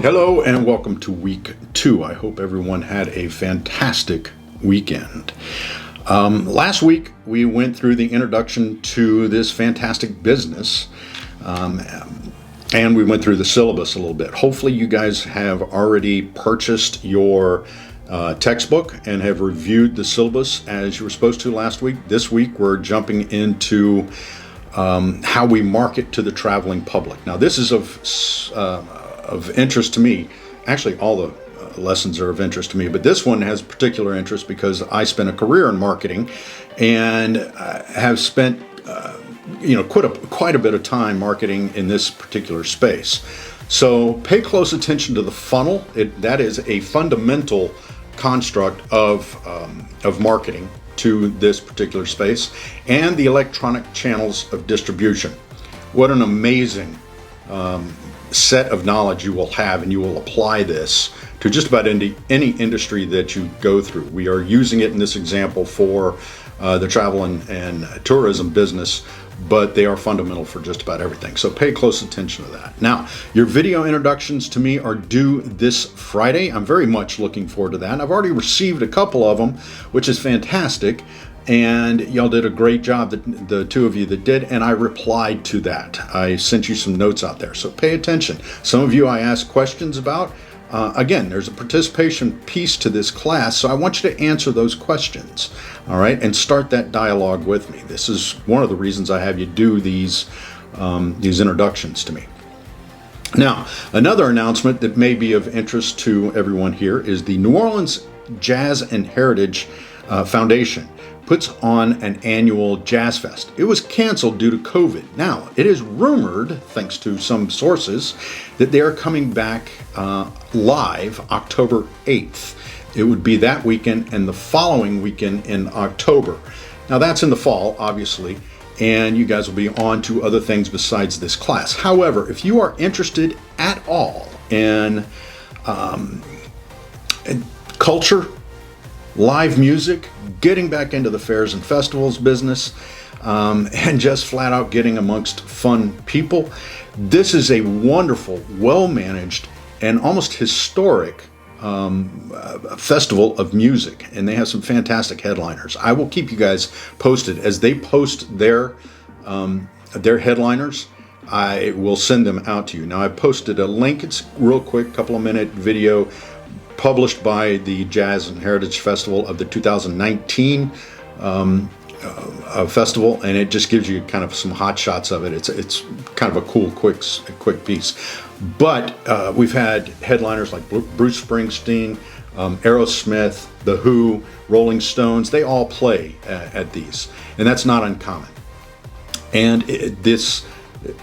Hello and welcome to week 2. I hope everyone had a fantastic weekend. Last week we went through the introduction to this fantastic business and we went through the syllabus a little bit. Hopefully you guys have already purchased your textbook and have reviewed the syllabus as you were supposed to last week. This week we're jumping into how we market to the traveling public. Now this is of interest to me. Actually, all the lessons are of interest to me, but this one has particular interest because I spent a career in marketing and have spent quite a bit of time marketing in this particular space. So pay close attention to the funnel. That is a fundamental construct of marketing to this particular space, and the electronic channels of distribution. What an amazing set of knowledge you will have, and you will apply this to just about any industry that you go through. We are using it in this example for the travel and tourism business, but they are fundamental for just about everything. So pay close attention to that. Now, your video introductions to me are due this Friday. I'm very much looking forward to that. I've already received a couple of them, which is fantastic. And y'all did a great job, the two of you that did, and I replied to that. I sent you some notes out there, so pay attention. Some of you I asked questions about. Again, there's a participation piece to this class, so I want you to answer those questions, all right, and start that dialogue with me. This is one of the reasons I have you do these introductions to me. Now, another announcement that may be of interest to everyone here is the New Orleans Jazz and Heritage Foundation puts on an annual Jazz Fest. It was canceled due to COVID. Now, it is rumored, thanks to some sources, that they are coming back live October 8th. It would be that weekend and the following weekend in October. Now, that's in the fall, obviously, and you guys will be on to other things besides this class. However, if you are interested at all in culture, live music, getting back into the fairs and festivals business, and just flat out getting amongst fun people, this is a wonderful, well-managed, and almost historic festival of music, and they have some fantastic headliners. I will keep you guys posted as they post their headliners. I will send them out to you. Now, I posted a link. It's real quick, couple of minute video published by the Jazz and Heritage Festival of the 2019 festival, and it just gives you kind of some hot shots of it. It's kind of a cool, quick piece. But we've had headliners like Bruce Springsteen, Aerosmith, The Who, Rolling Stones. They all play at these, and that's not uncommon. And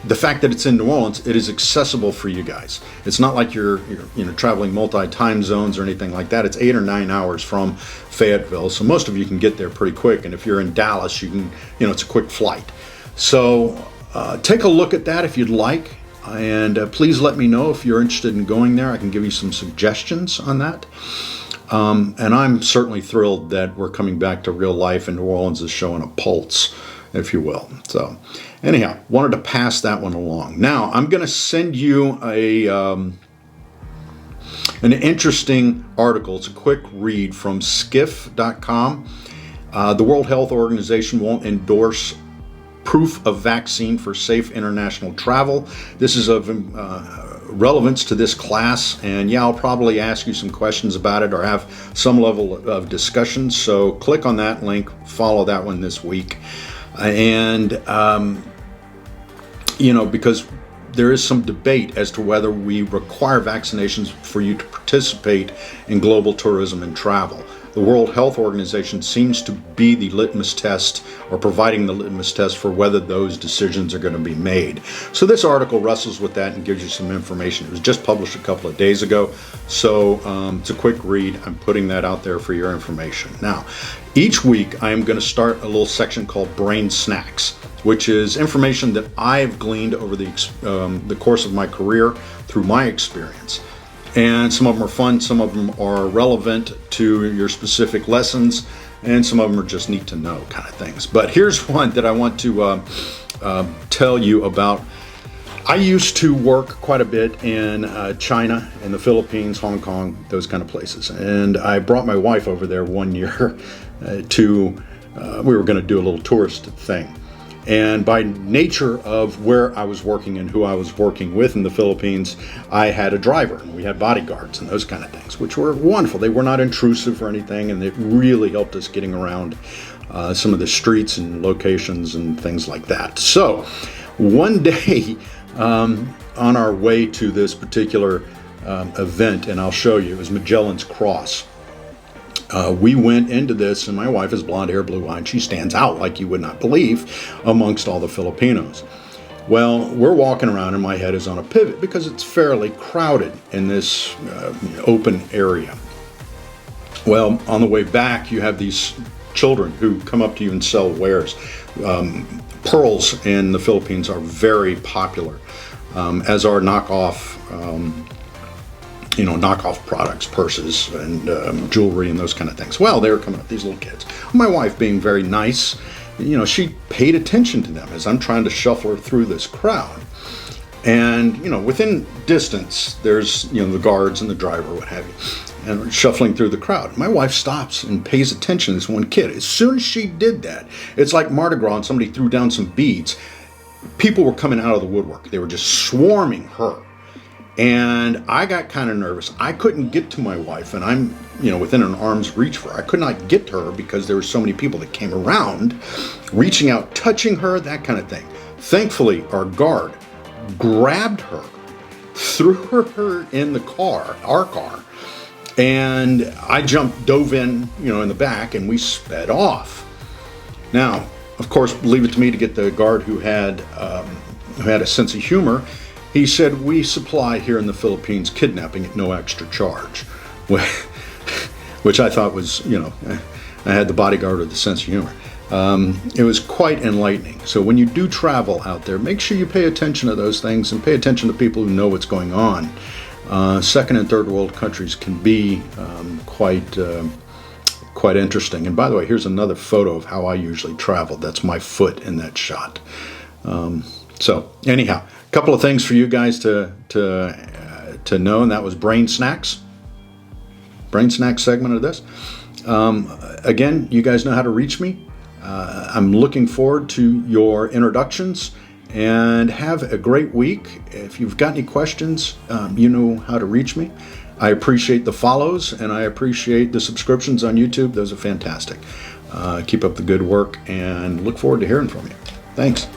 the fact that it's in New Orleans, it is accessible for you guys. It's not like you're traveling multi-time zones or anything like that. It's 8 or 9 hours from Fayetteville, so most of you can get there pretty quick. And if you're in Dallas, you can, it's a quick flight. So take a look at that if you'd like, and please let me know if you're interested in going there. I can give you some suggestions on that. And I'm certainly thrilled that we're coming back to real life, and New Orleans is showing a pulse, if you will. So anyhow, wanted to pass that one along. Now, I'm going to send you an interesting article. It's a quick read from skiff.com. The World Health Organization won't endorse proof of vaccine for safe international travel. This is of relevance to this class, and I'll probably ask you some questions about it or have some level of discussion. So click on that link, follow that one this week. And because there is some debate as to whether we require vaccinations for you to participate in global tourism and travel. The World Health Organization seems to be the litmus test, or providing the litmus test for whether those decisions are going to be made. So this article wrestles with that and gives you some information. It was just published a couple of days ago, so it's a quick read. I'm putting that out there for your information. Now, each week I am going to start a little section called Brain Snacks, which is information that I've gleaned over the course of my career through my experience. And some of them are fun, some of them are relevant to your specific lessons, and some of them are just neat to know kind of things. But here's one that I want to tell you about. I used to work quite a bit in China, in the Philippines, Hong Kong, those kind of places. And I brought my wife over there one year we were going to do a little tourist thing. And by nature of where I was working and who I was working with in the Philippines, I had a driver and we had bodyguards and those kind of things, which were wonderful. They were not intrusive or anything, and it really helped us getting around some of the streets and locations and things like that. So one day on our way to this particular event, and I'll show you, it was Magellan's Cross. We went into this, and my wife is blonde hair, blue eye, and she stands out like you would not believe amongst all the Filipinos. Well, we're walking around and my head is on a pivot because it's fairly crowded in this open area. Well, on the way back, you have these children who come up to you and sell wares. Pearls in the Philippines are very popular, as are knockoff knockoff products, purses and jewelry and those kind of things. Well, they were coming up, these little kids. My wife, being very nice, she paid attention to them as I'm trying to shuffle her through this crowd. And, within distance, there's, the guards and the driver, what have you, and we're shuffling through the crowd. My wife stops and pays attention to this one kid. As soon as she did that, it's like Mardi Gras and somebody threw down some beads. People were coming out of the woodwork. They were just swarming her. And I got kind of nervous. I couldn't get to my wife, and I'm, within an arm's reach for her. I could not get to her because there were so many people that came around, reaching out, touching her, that kind of thing. Thankfully, our guard grabbed her, threw her in the car, our car, and I dove in, in the back, and we sped off. Now, of course, leave it to me to get the guard who had a sense of humor. He said, "We supply here in the Philippines kidnapping at no extra charge," which I thought was, I had the bodyguard with the sense of humor. It was quite enlightening. So when you do travel out there, make sure you pay attention to those things and pay attention to people who know what's going on. Second and third world countries can be quite interesting. And by the way, here's another photo of how I usually travel. That's my foot in that shot. So anyhow, a couple of things for you guys to know, and that was brain snacks segment of this. Again, you guys know how to reach me. I'm looking forward to your introductions, and have a great week. If you've got any questions, you know how to reach me. I appreciate the follows, and I appreciate the subscriptions on YouTube. Those are fantastic. Keep up the good work, and look forward to hearing from you. Thanks.